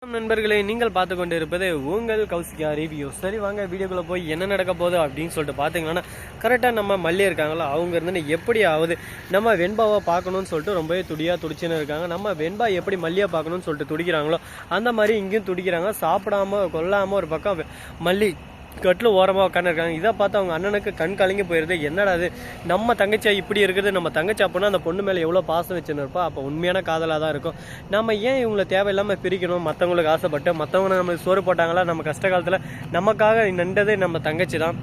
நண்பர்களே, நீங்கள் பார்த்து கொண்டு இருப்பது உங்கள் கௌசிகா ரிவ்யூ. சரி வாங்க வீடியோக்குள்ளே போய் என்ன நடக்க போகுது அப்படின்னு சொல்லிட்டு பார்த்தீங்கன்னா, கரெக்டாக நம்ம மல்லி இருக்காங்களோ அவங்க இருந்து எப்படியாவது நம்ம வெண்பாவை பார்க்கணும்னு சொல்லிட்டு ரொம்பவே துடிச்சுன்னு இருக்காங்க. நம்ம வெண்பா எப்படி மல்லியை பார்க்கணும்னு சொல்லிட்டு துடிக்கிறாங்களோ அந்த மாதிரி இங்கேயும் துடிக்கிறாங்க. சாப்பிடாம கொல்லாமல் ஒரு பக்கம் மல்லி கட்டில் ஓரமாக உட்காந்துருக்காங்க. இதை பார்த்து அவங்க அண்ணனுக்கு கண் கலங்கி போயிடுது. என்னடா அது, நம்ம தங்கச்சியா இப்படி இருக்குது, நம்ம தங்கச்சி அப்படின்னா அந்த பொண்ணு மேலே எவ்வளோ பாசம் வச்சுன்னு இருப்பா, அப்போ உண்மையான காதலாக தான் இருக்கும். நம்ம ஏன் இவங்களை தேவையில்லாமல் பிரிக்கணும்? மற்றவங்களுக்கு ஆசைப்பட்டு மற்றவங்க நம்மளுக்கு சோறு போட்டாங்களா, நம்ம கஷ்ட காலத்தில் நமக்காக நின்றது நம்ம தங்கச்சி தான்.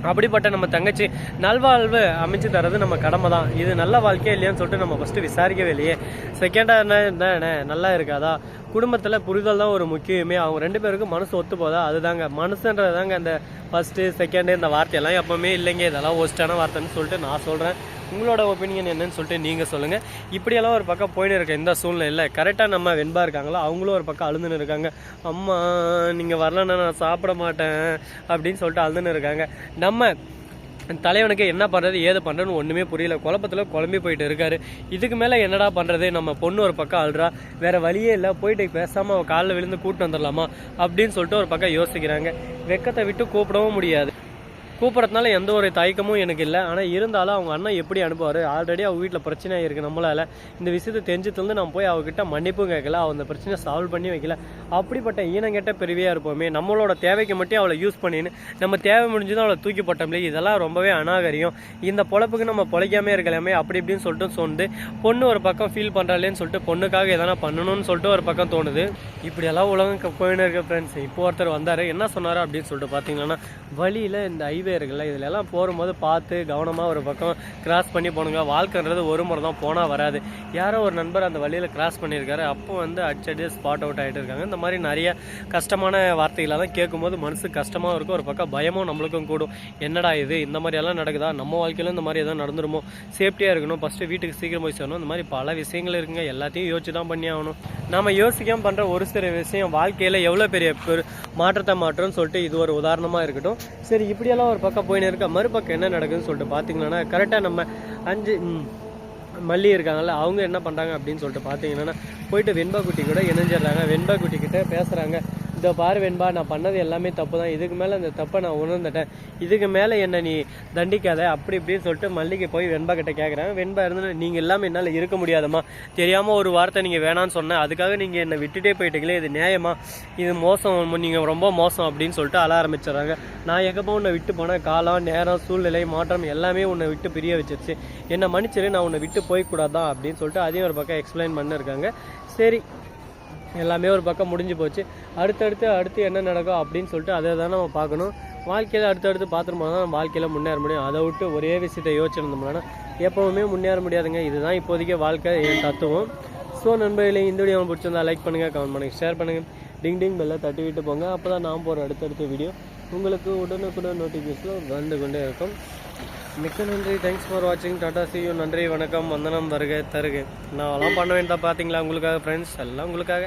அப்படிப்பட்ட நம்ம தங்கச்சி நல்வாழ்வு அமைச்சு தரது நம்ம கடமை தான். இது நல்ல வாழ்க்கையே இல்லையான்னு சொல்லிட்டு நம்ம ஃபஸ்ட்டு விசாரிக்கவே இல்லையே. செகண்டாக என்ன நல்லா இருக்காதா? குடும்பத்தில் புரிதல் தான் ஒரு முக்கியமே. அவங்க ரெண்டு பேருக்கும் மனசு ஒத்து போதா, அதுதாங்க மனசுன்றது தாங்க. அந்த ஃபஸ்ட்டு செகண்டு இந்த வார்த்தையெல்லாம் எப்போவுமே இல்லைங்க, இதெல்லாம் ஒஸ்ட்டான வார்த்தைன்னு சொல்லிட்டு நான் சொல்கிறேன். உங்களோட ஒப்பீனியன் என்னன்னு சொல்லிட்டு நீங்கள் சொல்லுங்கள். இப்படியெல்லாம் ஒரு பக்கம் போயின்னு இருக்க இந்த சூழ்நிலை கரெக்டாக நம்ம வெண்பா இருக்காங்களோ அவங்களும் ஒரு பக்கம் அழுதுன்னு இருக்காங்க. அம்மா நீங்கள் வரலன்னா நான் சாப்பிட மாட்டேன் அப்படின்னு சொல்லிட்டு அழுதுன்னு இருக்காங்க. நம்ம தலைவனுக்கு என்ன பண்ணுறது ஏது பண்ணுறதுன்னு ஒன்றுமே புரியல. குழப்பத்தில் குழம்பி போயிட்டு இருக்காரு. இதுக்கு மேலே என்னடா பண்ணுறது? நம்ம பொண்ணு ஒரு பக்கம் அழுறா, வேறு வழியே இல்லை, போயிட்டு பேசாமல் அவள் காலில் விழுந்து கூப்பிட்டு வந்துடலாமா அப்படின்னு சொல்லிட்டு ஒரு பக்கம் யோசிக்கிறாங்க. வெக்கத்தை விட்டு கூப்பிடவும் முடியாது. கூப்பிட்றதுனால எந்த ஒரு தயக்கமும் எனக்கு இல்லை. ஆனால் இருந்தாலும் அவங்க அண்ணன் எப்படி அனுப்புவார்? ஆல்ரெடி அவங்க வீட்டில் பிரச்சனையாக இருக்குது. நம்மளால் இந்த விஷயத்தை தெரிஞ்சதுலேருந்து நம்ம போய் அவகிட்ட மன்னிப்பும் கேட்கல, அவள் அந்த பிரச்சனையை சால்வ் பண்ணி வைக்கல. அப்படிப்பட்ட ஈனங்கெட்ட பெருவியாக இருப்போமே. நம்மளோட தேவைக்கு மட்டும் அவளை யூஸ் பண்ணின்னு நம்ம தேவை முடிஞ்சுதான் அவளை தூக்கி போட்டோம்லே. இதெல்லாம் ரொம்பவே அநாகரியம். இந்த பொழப்புக்கு நம்ம பொழைக்காமே இருக்கலாமே அப்படி இப்படின்னு சொல்லிட்டு சொந்து பொண்ணு ஒரு பக்கம் ஃபீல் பண்ணுறாளேன்னு சொல்லிட்டு பொண்ணுக்காக எதனா பண்ணணும்னு சொல்லிட்டு ஒரு பக்கம் தோணுது. இப்படியெல்லாம் உலகம் போயின்னு இருக்க ஃப்ரெண்ட்ஸ். இப்போ ஒருத்தர் வந்தார், என்ன சொன்னார் அப்படின்னு சொல்லிட்டு பார்த்தீங்கன்னா, வழியில் இந்த ஹைவே இருக்குல்ல, இதுல எல்லாம் போகும்போது பார்த்து கவனமாக ஒரு பக்கம் கிராஸ் பண்ணி போனுங்க. வாழ்க்கைன்றது ஒரு முறை தான், போனால் வராது. யாரோ ஒரு நண்பர் அந்த வழியில் கிராஸ் பண்ணியிருக்காரு. அப்போ அடிச்சடி ஸ்பாட் அவுட் ஆகிட்டு இருக்காங்க. இந்த மாதிரி நிறைய கஷ்டமான வார்த்தைகளெல்லாம் கேட்கும்போது மனசு கஷ்டமாக இருக்கும். ஒரு பக்கம் பயமும் நம்மளுக்கும் கூடும். என்னடா இது, இந்த மாதிரி எல்லாம் நடக்குதா? நம்ம வாழ்க்கையில இந்த மாதிரி எதாவது நடந்துருமோ? சேஃப்டியாக இருக்கணும், ஃபஸ்ட்டு வீட்டுக்கு சீக்கிரம் போய் சேரணும். இந்த மாதிரி பல விஷயங்கள் இருக்குங்க. எல்லாத்தையும் யோசிச்சு தான் பண்ணி ஆகணும். நம்ம யோசிக்காமல் பண்ணுற ஒரு சில விஷயம் வாழ்க்கையில் எவ்வளோ பெரிய மாற்றத்தை மாற்றம்னு சொல்லிட்டு இது ஒரு உதாரணமாக இருக்கட்டும். சரி, இப்படியெல்லாம் ஒரு பக்கம் போயின்னு இருக்க. மறுபக்கம் என்ன நடக்குதுன்னு சொல்லிட்டு பார்த்தீங்கன்னா, கரெக்டாக நம்ம 5 மல்லி இருக்காங்கல்ல, அவங்க என்ன பண்ணுறாங்க அப்படின்னு சொல்லிட்டு பார்த்தீங்கன்னா, போயிட்டு வெண்பா குட்டி கூட இணைஞ்சிடுறாங்க. வெண்பா குட்டி கிட்ட பேசுகிறாங்க. இந்த பாரு வெண்பா, நான் பண்ணது எல்லாமே தப்பு தான். இதுக்கு மேலே அந்த தப்பை நான் உணர்ந்துட்டேன். இதுக்கு மேலே என்னை நீ தண்டிக்காத அப்படி இப்படின்னு சொல்லிட்டு மல்லிகை போய் வெண்பா கிட்ட கேட்குறாங்க. வெண்பா இருந்து, நீங்கள் எல்லாமே என்னால் இருக்க முடியாதம்மா, தெரியாமல் ஒரு வார்த்தை நீங்கள் வேணான்னு சொன்னேன், அதுக்காக நீங்கள் என்னை விட்டுட்டே போயிட்டீங்களே, இது நியாயமா? இது மோசம், நீங்கள் ரொம்ப மோசம் அப்படின்னு சொல்லிட்டு அழ ஆரம்பிச்சிடறாங்க. நான் எங்கப்போ உன்னை விட்டு போனேன், காலம் நேரம் சூழ்நிலை மாற்றம் எல்லாமே உன்னை விட்டு பிரிய வச்சிருச்சு, என்னை மன்னிச்சிரு, நான் உன்னை விட்டு போய்க்கூடாதான் அப்படின்னு சொல்லிட்டு அதையும் ஒரு பக்கம் எக்ஸ்பிளைன் பண்ணிருக்காங்க. சரி, எல்லாமே ஒரு பக்கம் முடிஞ்சு போச்சு. அடுத்து என்ன நடக்கும் அப்படின்னு சொல்லிட்டு அதை தான் நம்ம பார்க்கணும். வாழ்க்கையில் அடுத்தடுத்து பார்த்துருமா தான் நம்ம வாழ்க்கையில் முன்னேற முடியும். அதை விட்டு ஒரே விஷயத்தை யோசிச்சிருந்தோம்னா எப்போவுமே முன்னேற முடியாதுங்க. இதுதான் இப்போதைக்கு வாழ்க்கை என் தத்துவம். ஸோ நண்பர்களே, இந்த வீடியோ பிடிச்சிருந்தா லைக் பண்ணுங்கள், கமெண்ட் பண்ணுங்கள், ஷேர் பண்ணுங்கள், டிங் பெல்லை தட்டி விட்டு போங்க. அப்போ தான் நான் போகிற அடுத்தடுத்த வீடியோ உங்களுக்கு உடனுக்குடன் நோட்டிஃபிகேஷன் வந்து கொண்டே இருக்கும். மிக்க நன்றி. தேங்க்ஸ் ஃபார் வாட்சிங். Tata, see you. நன்றி, வணக்கம், வந்தனம், வருக தருக. நான் எல்லாம் பண்ண வேண்டாம் பார்த்தீங்களா? உங்களுக்காக ஃப்ரெண்ட்ஸ், எல்லாம் உங்களுக்காக.